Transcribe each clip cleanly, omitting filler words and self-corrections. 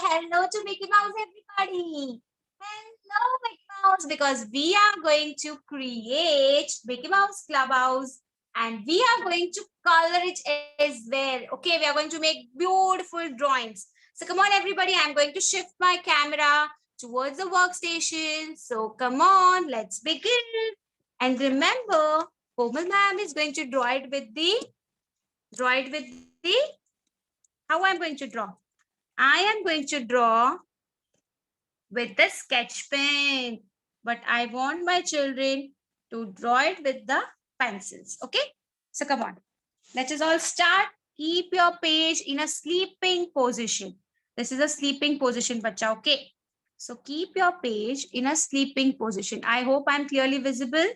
hello to Mickey Mouse, everybody. Hello, Mickey Mouse, because we are going to create Mickey Mouse Clubhouse and we are going to color it as well. Okay, we are going to make beautiful drawings. So come on, everybody. I'm going to shift my camera towards the workstation. So come on, let's begin. And remember, Komal ma'am is going to draw it with the, how I'm going to draw. I am going to draw with the sketch pen, but I want my children to draw it with the pencils. Okay, so come on, let us all start. Keep your page in a sleeping position. This is a sleeping position, bacha. Okay, so keep your page in a sleeping position. I hope I'm clearly visible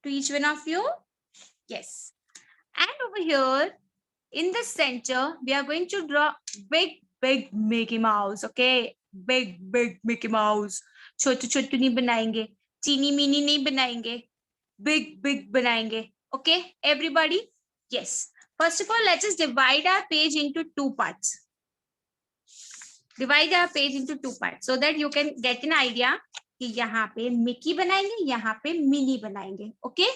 to each one of you. Yes, and over here in the center, we are going to draw big Mickey Mouse. Okay, big Mickey Mouse. छोटू छोटू नहीं बनाएंगे, चीनी मीनी नहीं बनाएंगे, big बनाएंगे. Okay, everybody. Yes. First of all, let's just divide our page into two parts. Divide our page into two parts so that you can get an idea कि यहाँ पे मिकी बनाएंगे, यहाँ पे मिनी बनाएंगे. Okay.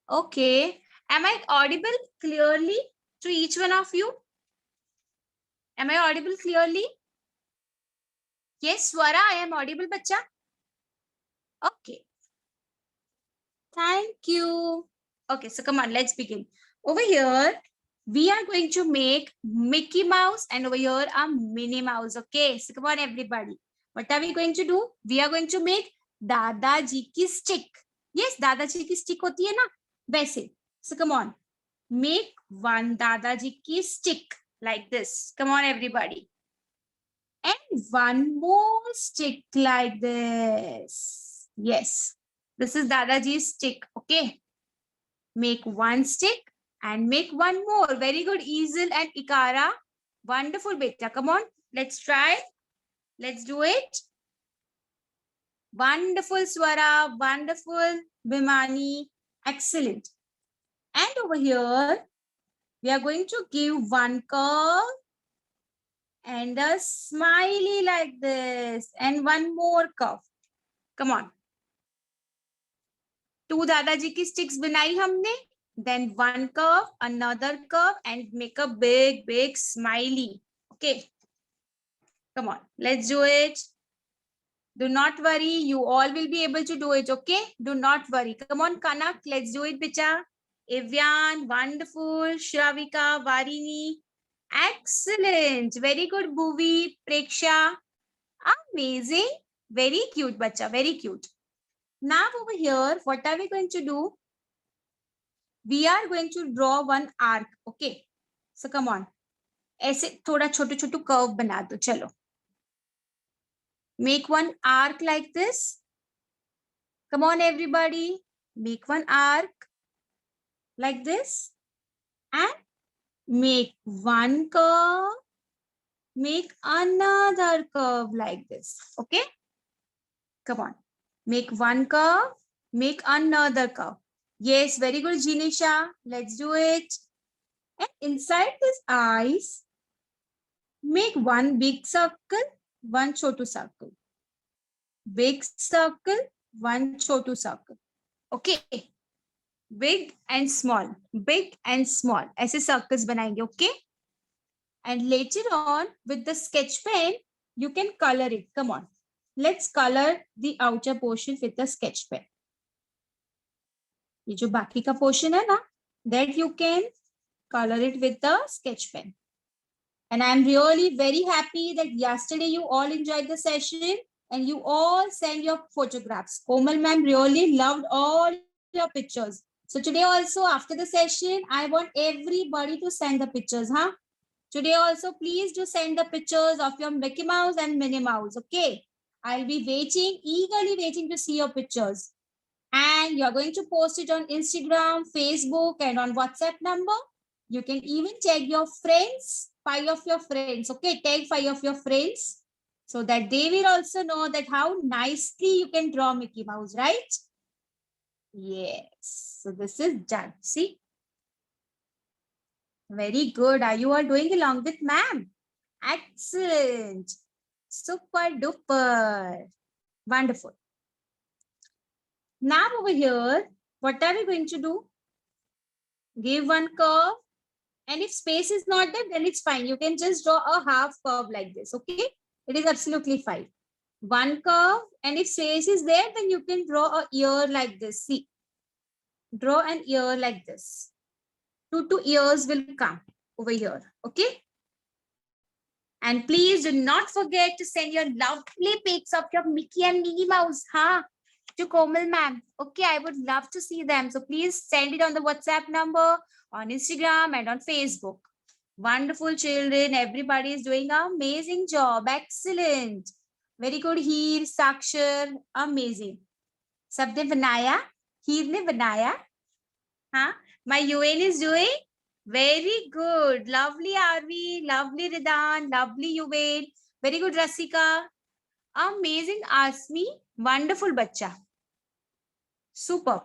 Okay. Am I audible clearly to each one of you? Am I audible clearly? Yes, Swara, I am audible, bacha. Okay. Thank you. Okay, so come on, let's begin. Over here, we are going to make Mickey Mouse and over here a Minnie Mouse. Okay, so come on, everybody. What are we going to do? We are going to make Dadaji ki stick. Yes, Dadaji ki stick hoti hai na? Waise. So come on. Make one Dadaji ki stick like this. Come on, everybody. And one more stick like this. Yes, this is Dadaji's stick. Okay. Make one stick and make one more. Very good, Easel and Ikara. Wonderful, beta. Come on, let's try. Let's do it. Wonderful, Swara. Wonderful, Bimani. Excellent. And over here, we are going to give one curve and a smiley like this and one more curve. Come on. Two Dadaji ki sticks banai humne. Then one curve, another curve and make a big smiley. Okay. Come on. Let's do it. Do not worry. You all will be able to do it. Okay. Do not worry. Come on, Kanak. Let's do it, Bicha. Evyan. Wonderful. Shravika. Varini. Excellent. Very good, Bhuvi. Preksha. Amazing. Very cute, bacha. Very cute. Now over here, what are we going to do? We are going to draw one arc. Okay. So come on. ऐसे थोड़ा छोटू छोटू curve बना दो. चलो. Make one arc like this. Come on, everybody. Make one arc like this. And make one curve. Make another curve like this. Okay. Come on. Make one curve. Make another curve. Yes, very good, Jinisha. Let's do it. And inside these eyes, make one big circle, one chotu circle. Big circle, one chotu circle. Okay. Big and small. Big and small. ऐसे circles बनाएंगे. Okay. And later on, with the sketch pen, you can color it. Come on. Let's color the outer portion with the sketch pen. ये जो बाकी का portion है ना, that you can color it with the sketch pen. And I'm really very happy that yesterday you all enjoyed the session and you all send your photographs. Komal ma'am really loved all your pictures. So today also after the session, I want everybody to send the pictures, huh? Today also, please do send the pictures of your Mickey Mouse and Minnie Mouse, okay? I'll be waiting, eagerly waiting to see your pictures. And you're going to post it on Instagram, Facebook, and on WhatsApp number. You can even tag your friends, 5 of your friends, okay? Tag 5 of your friends so that they will also know that how nicely you can draw Mickey Mouse, right? Yes, so this is done, see? Very good. Are you all doing along with ma'am? Excellent. Super duper. Wonderful. Now over here, what are we going to do? Give one curve. And if space is not there, then it's fine. You can just draw a half curve like this. Okay. It is absolutely fine. One curve. And if space is there, then you can draw a ear like this. See. Draw an ear like this. Two ears will come over here. Okay. And please do not forget to send your lovely pics of your Mickey and Minnie Mouse, huh? To Komal ma'am. Okay, I would love to see them. So please send it on the WhatsApp number, on Instagram and on Facebook. Wonderful children. Everybody is doing an amazing job. Excellent. Very good. Heer, Sakshar. Amazing. Sabne banaya? Heer ne banaya? Huh? My UN is doing very good. Lovely Arvi, lovely Ridan, lovely Yuvain. Very good Rasika. Amazing Asmi. Wonderful Bacha. Super.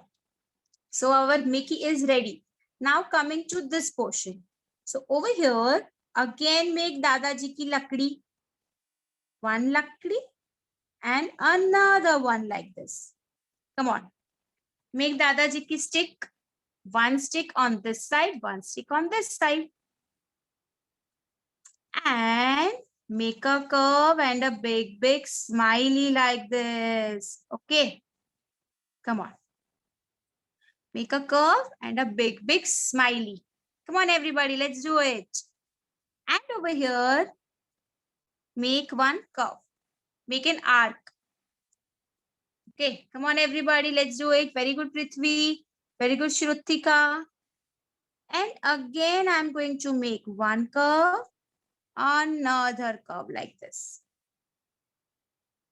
So our Mickey is ready. Now coming to this portion. So over here, again make Dadaji ki lakdi. One lakdi and another one like this. Come on. Make Dadaji ki stick. One stick on this side, one stick on this side. And make a curve and a big smiley like this. Okay. Come on. Make a curve and a big smiley. Come on, everybody. Let's do it. And over here, make one curve. Make an arc. Okay. Come on, everybody. Let's do it. Very good, Prithvi. Very good, Shrutika. And again, I'm going to make one curve, another curve like this.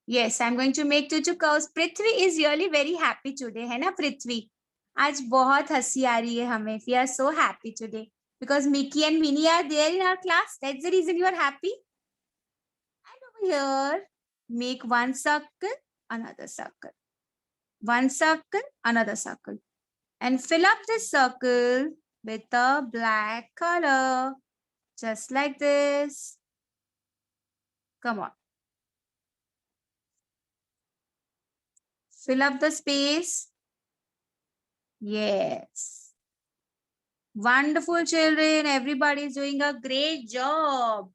Yes, I'm going to make two curves. Prithvi is really very happy today, है ना Prithvi? आज बहुत हंसी आ रही है हमें. We are so happy today because Mickey and Minnie are there in our class. That's the reason you are happy. And over here, make one circle, another circle. One circle, another circle. And fill up this circle with a black color. Just like this. Come on. Fill up the space. Yes. Wonderful children. Everybody is doing a great job.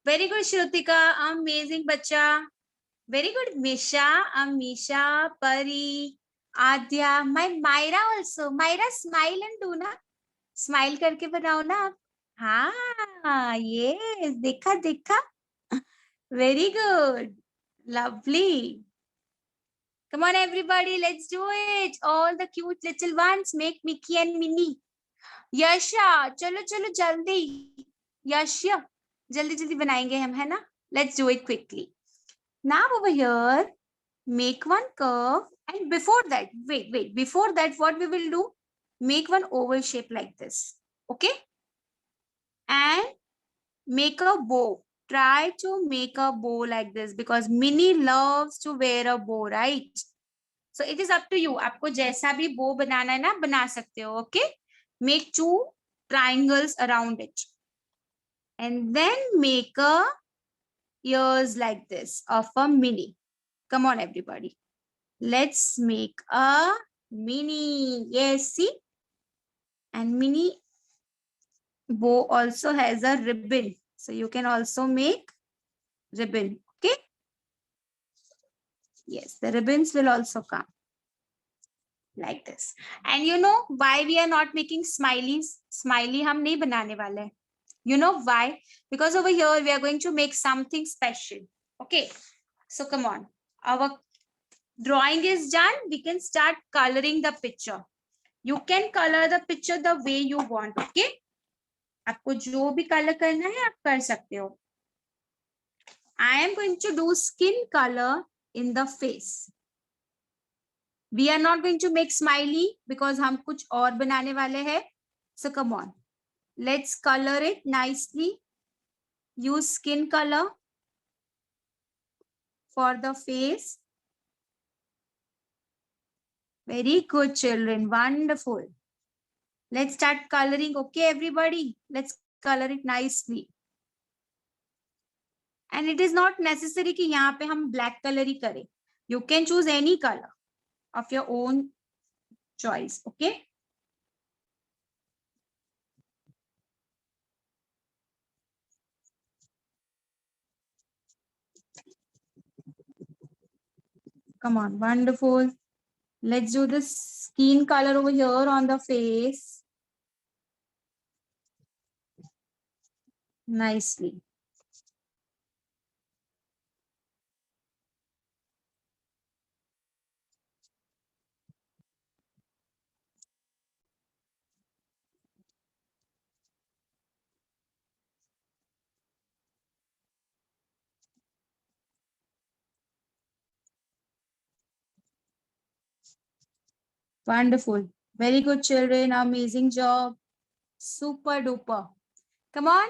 Very good, Shrutika. Amazing, bacha. Very good, Misha, Amisha, Pari, Adya. My Myra also. Myra, smile and do na. Smile करके बनाओ ना आप. हाँ, yes. देखा देखा. Very good. Lovely. Come on, everybody. Let's do it. All the cute little ones make Mickey and Minnie. Yasha, chalo chalo jaldi. Yasha, jaldi jaldi बनाएंगे हम, है ना? Let's do it quickly. Now over here, make one curve. And before that, wait. Before that, what we will do? Make one oval shape like this. Okay? And make a bow. Try to make a bow like this because Minnie loves to wear a bow, right? So it is up to you. आपको जैसा भी bow बनाना है ना, बना सकते हो. Okay? Make two triangles around it. And then make a ears like this of a Minnie. Come on, everybody. Let's make a Minnie. Yes, see? And Minnie bow also has a ribbon. So you can also make ribbon. Okay? Yes, the ribbons will also come like this. And you know why we are not making smileys? Smiley hum nahi banane wale hain. You know why? Because over here we are going to make something special. Okay? So come on. Our drawing is done. We can start coloring the picture. You can color the picture the way you want. Okay? आपको जो भी color करना है आप कर सकते हो. I am going to do skin color in the face. We are not going to make smiley because हम कुछ और बनाने वाले हैं. So come on. Let's color it nicely. Use skin color for the face. Very good, children. Wonderful. Let's start coloring. Okay, everybody. Let's color it nicely. And it is not necessary कि यहाँ पे हम black colour ही करें. You can choose any colour of your own choice. Okay, come on, wonderful. Let's do the skin color over here on the face. Nicely. Wonderful. Very good, children. Amazing job. Super duper. Come on,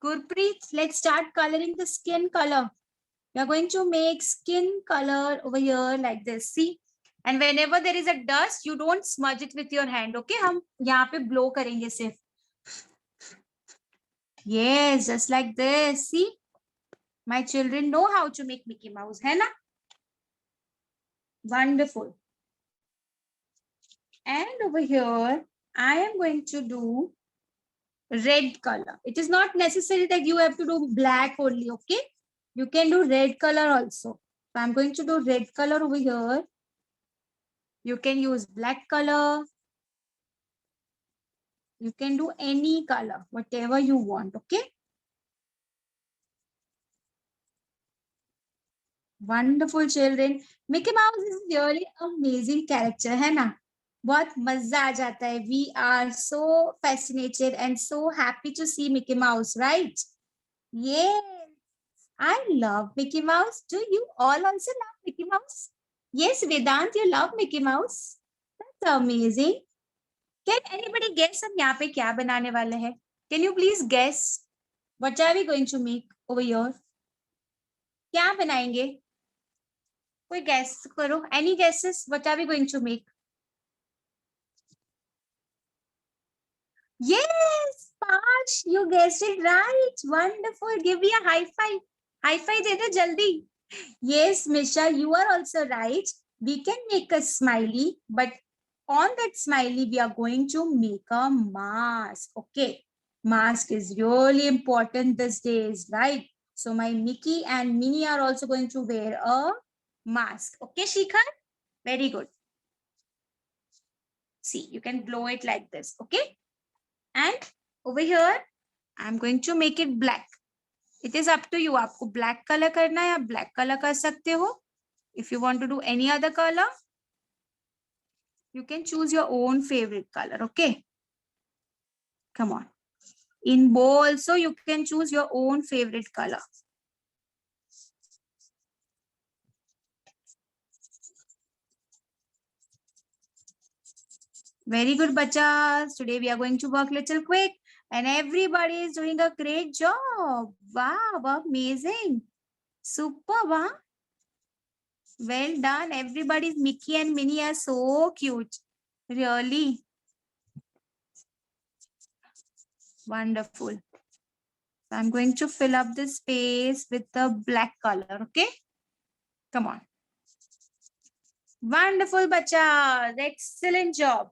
Gurpreet, let's start coloring the skin color. We are going to make skin color over here like this. See? And whenever there is a dust, you don't smudge it with your hand. Okay? हम यहाँ पे blow करेंगे सिर्फ. Yes, just like this. See? My children know how to make Mickey Mouse. है ना? Wonderful. And over here, I am going to do red color. It is not necessary that you have to do black only. Okay? You can do red color also. So I'm going to do red color over here. You can use black color. You can do any color, whatever you want. Okay. Wonderful, children. Mickey Mouse is really amazing character, है ना? बहुत मजा आ जाता है. We are so fascinated and so happy to see Mickey Mouse, right? Yes, I love Mickey Mouse. Do you all also love Mickey Mouse? Yes, Vedant, you love Mickey Mouse. That's amazing. Can anybody guess हम यहाँ पे क्या बनाने वाले हैं? Can you please guess? What are we going to make over here? क्या बनाएंगे? कोई guess करो. Any guesses? What are we going to make? Yes, Pash, you guessed it right. Wonderful. Give me a high five. High five दे दो जल्दी. Yes, Misha, you are also right. We can make a smiley, but on that smiley, we are going to make a mask. Okay. Mask is really important these days, right? So my Mickey and Minnie are also going to wear a mask. Okay, Shikhar? Very good. See, you can blow it like this. Okay. And over here, I'm going to make it black. It is up to you. आपको black color करना है, आप black color कर सकते हो. If you want to do any other color, you can choose your own favorite color. Okay. Come on. In bow also, you can choose your own favorite color. Very good, bachas. Today we are going to work little quick and everybody is doing a great job. Wow, amazing. Superb, huh? Well done. Everybody's Mickey and Minnie are so cute. Really. Wonderful. So I'm going to fill up this space with the black color. Okay. Come on. Wonderful, bachas. Excellent job.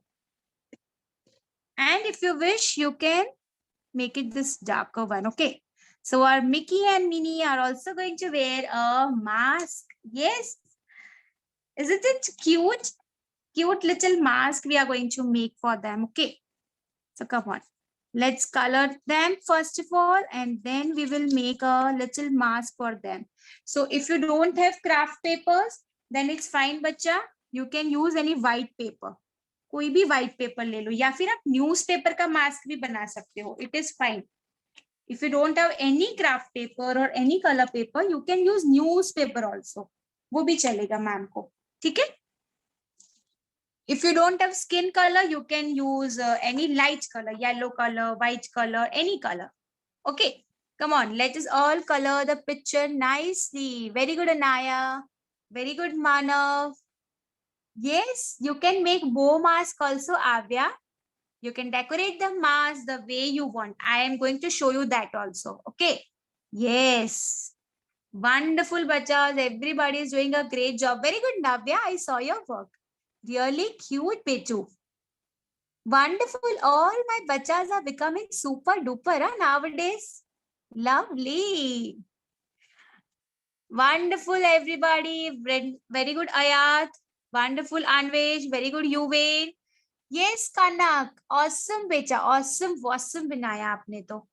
And if you wish, you can make it this darker one. Okay. So our Mickey and Minnie are also going to wear a mask. Yes. Isn't it cute? Cute little mask we are going to make for them. Okay. So come on. Let's color them first of all, and then we will make a little mask for them. So if you don't have craft papers, then it's fine, bacha. You can use any white paper. कोई भी white paper ले लो, या फिर आप newspaper का mask भी बना सकते हो. It is fine. If you don't have any craft paper or any color paper, you can use newspaper also. वो भी चलेगा मैम को. ठीक है? If you don't have skin color, you can use any light color, yellow color, white color, any color. Okay, come on. Let us all color the picture nicely. Very good, Anaya. Very good, Manav. Yes, you can make bow mask also, Avya. You can decorate the mask the way you want. I am going to show you that also. Okay. Yes. Wonderful, bachas. Everybody is doing a great job. Very good, Navya. I saw your work. Really cute, Petu. Wonderful. All my bachas are becoming super duper nowadays. Lovely. Wonderful, everybody. Very good, Ayat. Wonderful, Anvesh. Very good, Yuvain. Yes, Kanak. Awesome, becha. Awesome बनाया आपने तो.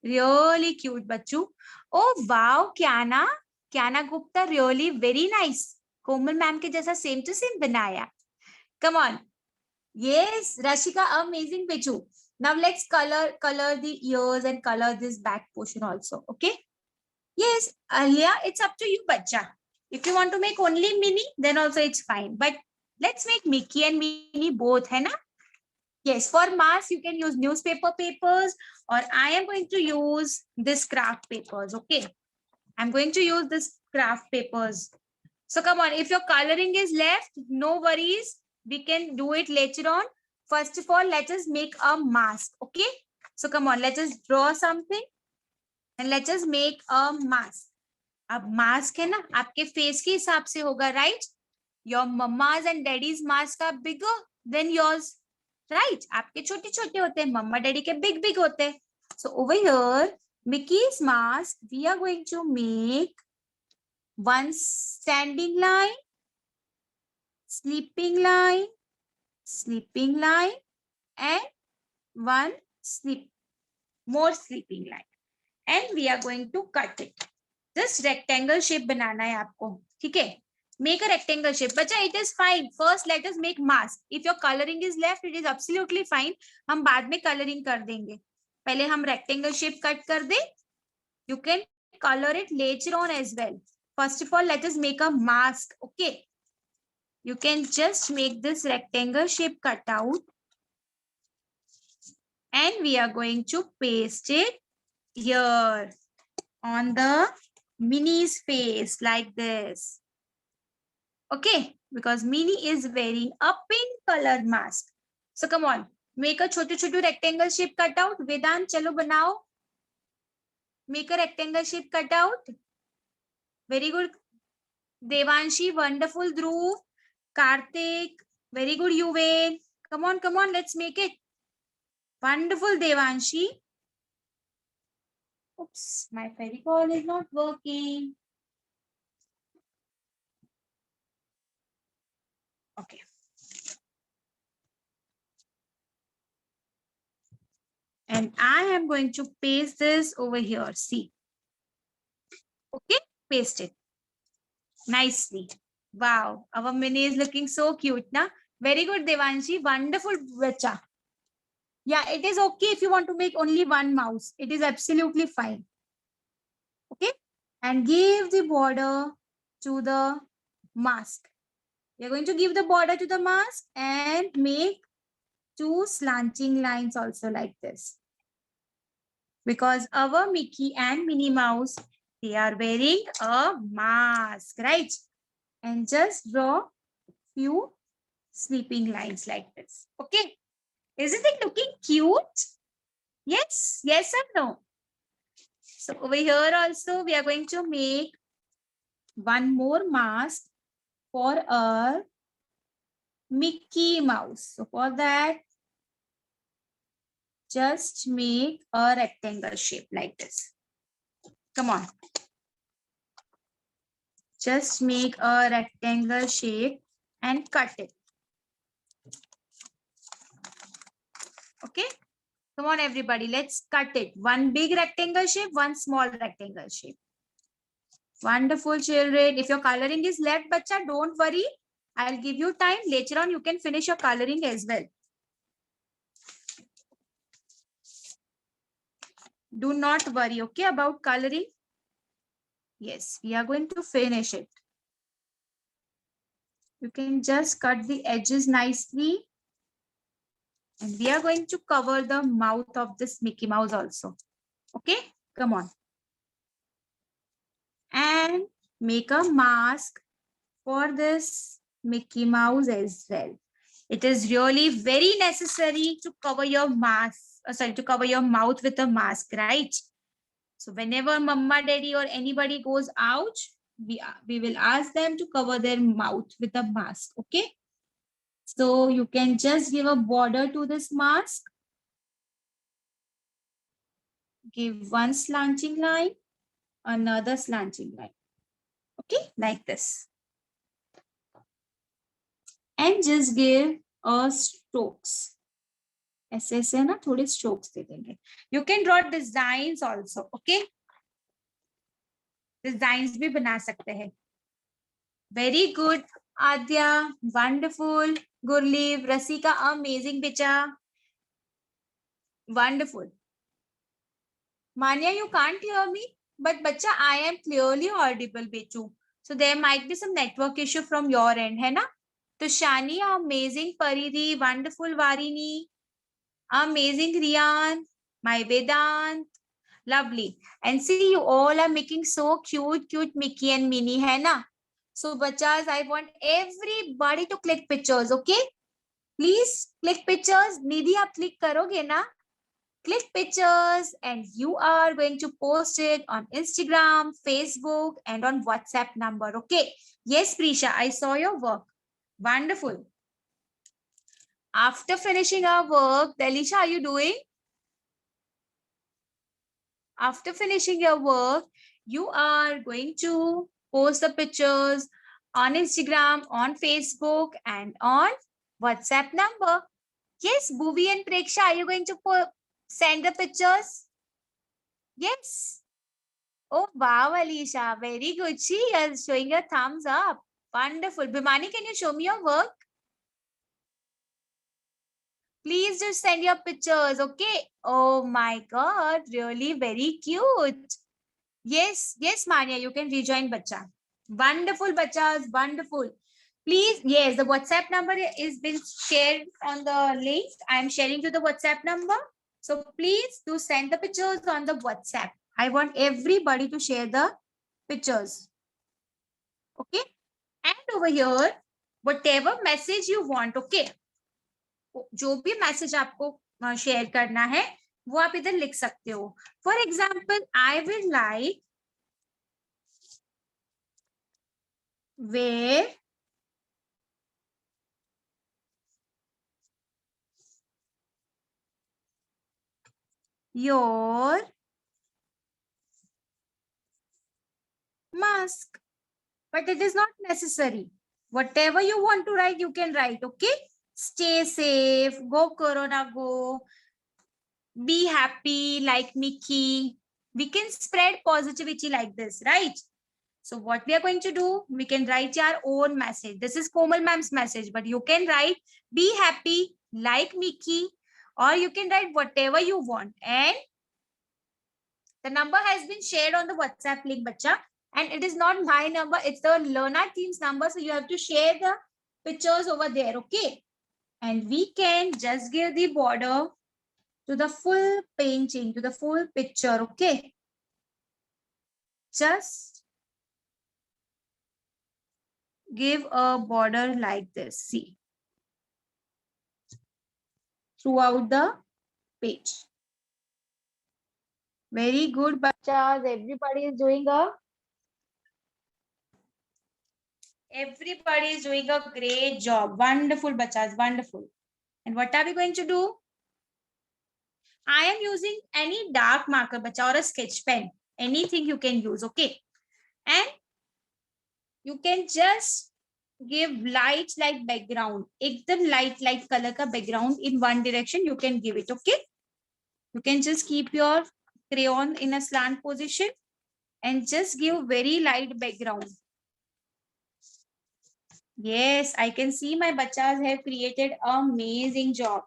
Really cute, बच्चू. Oh, wow, Kiana. Kiana Gupta, really very nice. कोमल ma'am के जैसा same to same बनाया. Come on. Yes, Rashika, amazing, Bechu. Now let's color the ears and color this back portion also. Okay. Yes, Alia, it's up to you, bacha. If you want to make only Minnie, then also it's fine. But let's make Mickey and Minnie both, hai na? Yes, for mask, you can use newspaper papers, or I am going to use this craft papers, okay? I'm going to use this craft papers. So come on, if your coloring is left, no worries. We can do it later on. First of all, let us make a mask, okay? So come on, let us draw something and let us make a mask. अब mask है ना आपके face के हिसाब से होगा, right? Your mama's and daddy's mask are bigger than yours, right? आपके छोटे छोटे होते हैं, mama daddy के big big होते हैं. So over here, Mickey's mask, we are going to make one standing line, sleeping line, and one more sleeping line. And we are going to cut it. This rectangle shape बनाना है आपको, ठीक है? Make a rectangle shape. Bacha, it is fine. First, let us make mask. If your coloring is left, it is absolutely fine. हम बाद में coloring कर देंगे. पहले हम rectangle shape cut कर दे. You can color it later on as well. First of all, let us make a mask. Okay. You can just make this rectangle shape cut out. And we are going to paste it here on the Minnie's face like this. Okay, because Minnie is wearing a pink color mask. So come on, make a chotu rectangle shape cutout. Vedant, chalo banao. Make a rectangle shape cutout. Very good. Devanshi, wonderful. Dhruv, Karthik, very good. Yuvain. Come on, let's make it. Wonderful, Devanshi. Oops, my Fevicol is not working. Okay. And I am going to paste this over here. See. Okay, paste it. Nicely. Wow, our Minnie is looking so cute, na? Very good, Devanshi. Wonderful, bacha. Yeah, it is okay if you want to make only one mouse. It is absolutely fine. Okay, and give the border to the mask. You're going to give the border to the mask and make two slanting lines also like this. Because our Mickey and Minnie Mouse, they are wearing a mask, right? And just draw few sleeping lines like this. Okay. Isn't it looking cute? Yes. Yes or no? So over here also, we are going to make one more mask for a Mickey Mouse. So for that, just make a rectangle shape like this. Come on. Just make a rectangle shape and cut it. Okay. Come on, everybody. Let's cut it. One big rectangle shape, one small rectangle shape. Wonderful, children. If your coloring is left, bacha, don't worry. I'll give you time. Later on, you can finish your coloring as well. Do not worry, okay, about coloring. Yes, we are going to finish it. You can just cut the edges nicely. And we are going to cover the mouth of this Mickey Mouse also. Okay, come on. And make a mask for this Mickey Mouse as well. It is really very necessary to cover your mask, to cover your mouth with a mask, right? So whenever mama, daddy or anybody goes out, we will ask them to cover their mouth with a mask. Okay. So you can just give a border to this mask. Give one slanting line, another slanting line. Okay, like this. And just give a strokes. ऐसे ऐसे ना थोड़े strokes दे देंगे. You can draw designs also. Okay. Designs भी बना सकते हैं. Very good, Adya. Wonderful. Gurleep, Rasika, amazing becha. Wonderful. Manya, you can't hear me, but bacha, I am clearly audible, Bechu. So there might be some network issue from your end, hai na? To Shani, amazing. Paridhi, wonderful. Varini, amazing. Riyan, my Vedant, lovely. And see, you all are making so cute Mickey and Minnie, hai na? So bachas, I want everybody to click pictures, okay? Please click pictures. Nidhi, आप click करोगे ना? Click pictures and you are going to post it on Instagram, Facebook, and on WhatsApp number. Okay. Yes, Prisha, I saw your work. Wonderful. After finishing our work, Delisha, are you doing? After finishing your work, you are going to post the pictures on Instagram, on Facebook, and on WhatsApp number. Yes, Bhuvi and Preksha, are you going to send the pictures? Yes. Oh, wow, Alisha. Very good. She is showing a thumbs up. Wonderful. Bhimani, can you show me your work? Please just send your pictures, okay? Oh my God, really very cute. Yes, yes, Manya, you can rejoin Bacha. Wonderful, Bachas, wonderful. Please, yes, the WhatsApp number is been shared on the link. I'm sharing to the WhatsApp number. So please do send the pictures on the WhatsApp. I want everybody to share the pictures. Okay. And over here, whatever message you want, okay. जो भी message आपको share करना है वो आप इधर लिख सकते हो. For example, I will like wear your mask, but it is not necessary. Whatever you want to write, you can write. Okay. Stay safe. Go Corona, go. Be happy like Mickey. We can spread positivity like this, right? So what we are going to do, we can write our own message. This is Komal ma'am's message, but you can write be happy like Mickey, or you can write whatever you want. And the number has been shared on the WhatsApp link, bacha. And it is not my number, it's the learner team's number. So you have to share the pictures over there, okay? And we can just give the border to the full painting, to the full picture, okay? Just give a border like this, see, throughout the page. Very good, bachas. Everybody is doing a great job. Wonderful, bachas. Wonderful. And what are we going to do? I am using any dark marker, bacha, or a sketch pen. Anything you can use, okay? And you can just give light like background. Ekdam light like color ka background in one direction, you can give it, okay? You can just keep your crayon in a slant position and just give very light background. Yes, I can see my bachas have created amazing job.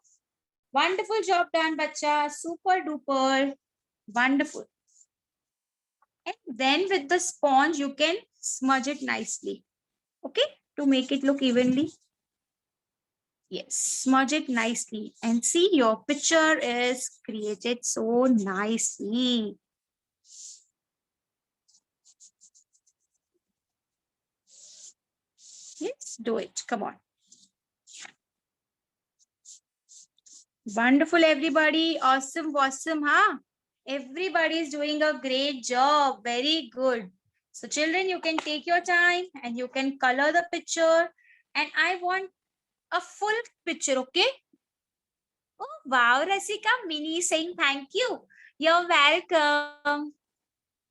Wonderful job done, bacha. Super duper. Wonderful. And then with the sponge, you can smudge it nicely. Okay, to make it look evenly. Yes, smudge it nicely. And see, your picture is created so nicely. Yes, do it. Come on. Wonderful, everybody. Awesome, huh? Everybody is doing a great job. Very good. So children, you can take your time and you can color the picture. And I want a full picture, okay? Oh, wow, Rasika, Mini saying thank you. You're welcome.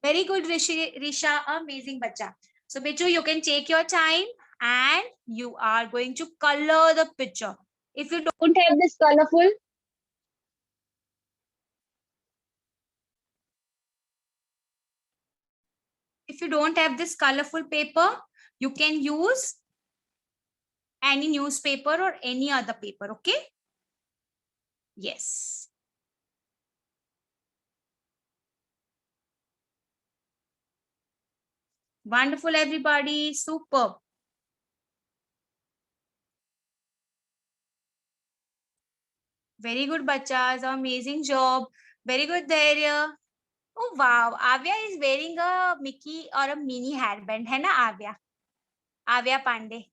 Very good, Risha, amazing bacha. So, Bichu, you can take your time and you are going to color the picture. If you don't have this colorful, if you don't have this colorful paper, you can use any newspaper or any other paper, okay? Yes. Wonderful, everybody. Superb. Very good, bachas. Amazing job. Very good, Daria. Oh, wow. Avya is wearing a Mickey or a mini hairband. है ना Avya? Avya Pandey.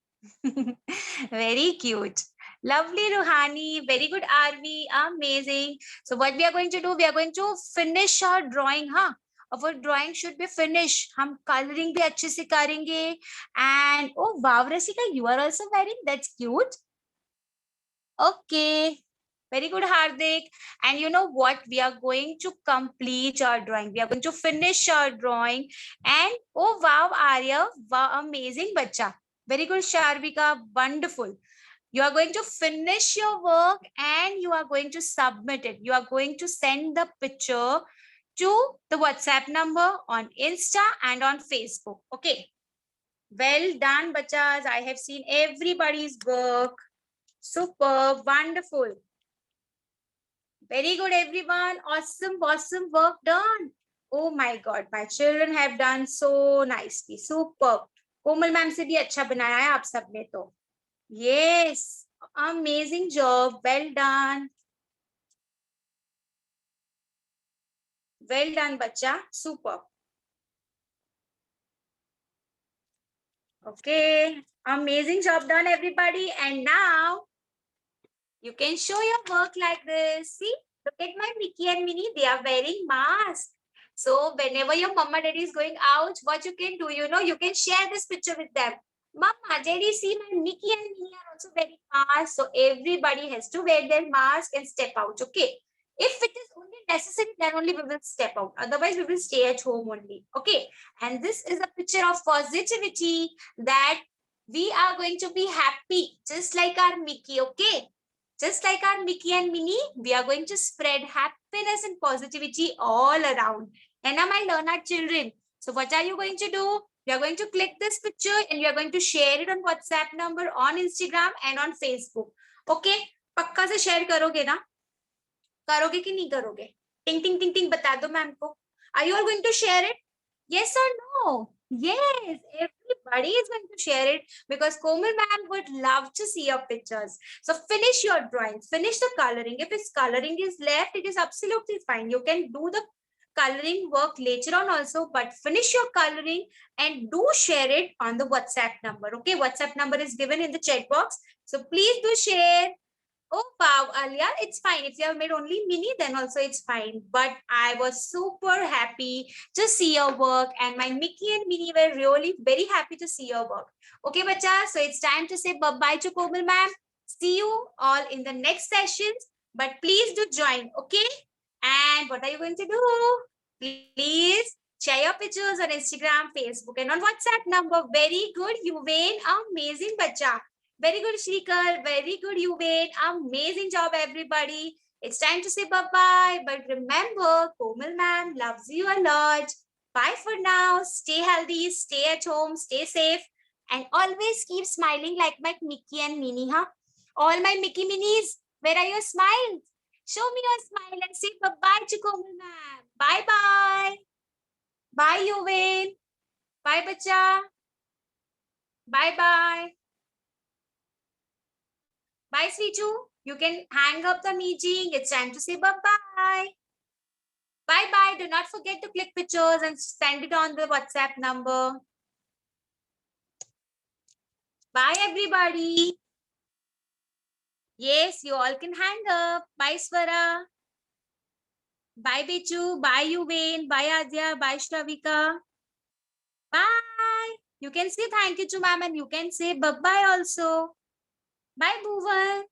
Very cute. Lovely, Ruhani. Very good, Arvi. Amazing. So what we are going to do, we are going to finish our drawing, huh? Our drawing should be finished. हम coloring भी अच्छे से करेंगे. And oh wow, Rasika, you are also wearing. That's cute. Okay. Very good, Hardik. And you know what? We are going to complete our drawing. We are going to finish our drawing. And oh wow, Arya, wow, amazing, bacha. Very good, Sharvika. Wonderful. You are going to finish your work and you are going to submit it. You are going to send the picture to the WhatsApp number on Insta and on Facebook. Okay. Well done, bachas. I have seen everybody's work. Super, wonderful. Very good, everyone. Awesome, awesome work done. Oh my God, my children have done so nicely. Super. Komal ma'am से भी अच्छा बनाया है आप सबने तो. Yes, amazing job. Well done. Well done, bacha. Super. Okay, amazing job done, everybody. And now you can show your work like this. See, look at my Mickey and Minnie. They are wearing masks. So whenever your mama daddy is going out, what you can do, you can share this picture with them. Mama, daddy, see my Mickey and Minnie are also wearing masks. So everybody has to wear their mask and step out. Okay. If it is only necessary, then only we will step out. Otherwise, we will stay at home only. Okay. And this is a picture of positivity that we are going to be happy, just like our Mickey. Okay. Just like our Mickey and Minnie, we are going to spread happiness and positivity all around. And now, my learner children. So what are you going to do? You are going to click this picture and you are going to share it on WhatsApp number, on Instagram and on Facebook. Okay? पक्का से share करोगे ना? करोगे कि नहीं करोगे? टिंग टिंग टिंग टिंग बता दो मैम को. Are you all going to share it? Yes or no? Yes, everybody is going to share it because Komal ma'am would love to see your pictures. So finish your drawing, finish the coloring. If it's coloring is left, it is absolutely fine. You can do the coloring work later on also, but finish your coloring and do share it on the WhatsApp number. Okay, WhatsApp number is given in the chat box. So please do share. Oh, wow, Alia, it's fine. If you have made only mini, then also it's fine. But I was super happy to see your work, and my Mickey and Minnie were really very happy to see your work. Okay, bacha, so it's time to say bye-bye to Komal ma'am. See you all in the next sessions, but please do join, okay? And what are you going to do? Please share your pictures on Instagram, Facebook, and on WhatsApp number. Very good, you win. Amazing, bacha. Very good, Shrikar. Very good, you wait. Amazing job, everybody. It's time to say bye-bye. But remember, Komal ma'am loves you a lot. Bye for now. Stay healthy, stay at home, stay safe, and always keep smiling like my Mickey and Minnie, huh? All my Mickey Minis, where are your smiles? Show me your smile and say bye-bye to Komal ma'am. Bye-bye. Bye, Yuvain. Bye, bacha. Bye-bye. Bye, Srichu. You can hang up the meeting. It's time to say bye-bye. Bye-bye. Do not forget to click pictures and send it on the WhatsApp number. Bye, everybody. Yes, you all can hang up. Bye, Swara. Bye, Bichu. Bye, Yuvain. Bye, Adya. Bye, Shravika. Bye. You can say thank you to ma'am and you can say bye-bye also. Bye, Bhuvan.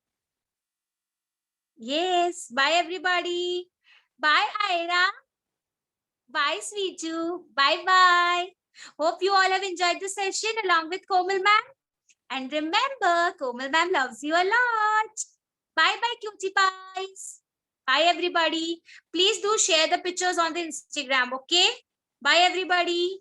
Yes. Bye, everybody. Bye, Aira. Bye, Sweetu. Bye-bye. Hope you all have enjoyed the session along with Komal ma'am. And remember, Komal ma'am loves you a lot. Bye-bye, cutie pies. Bye, everybody. Please do share the pictures on the Instagram, okay? Bye, everybody.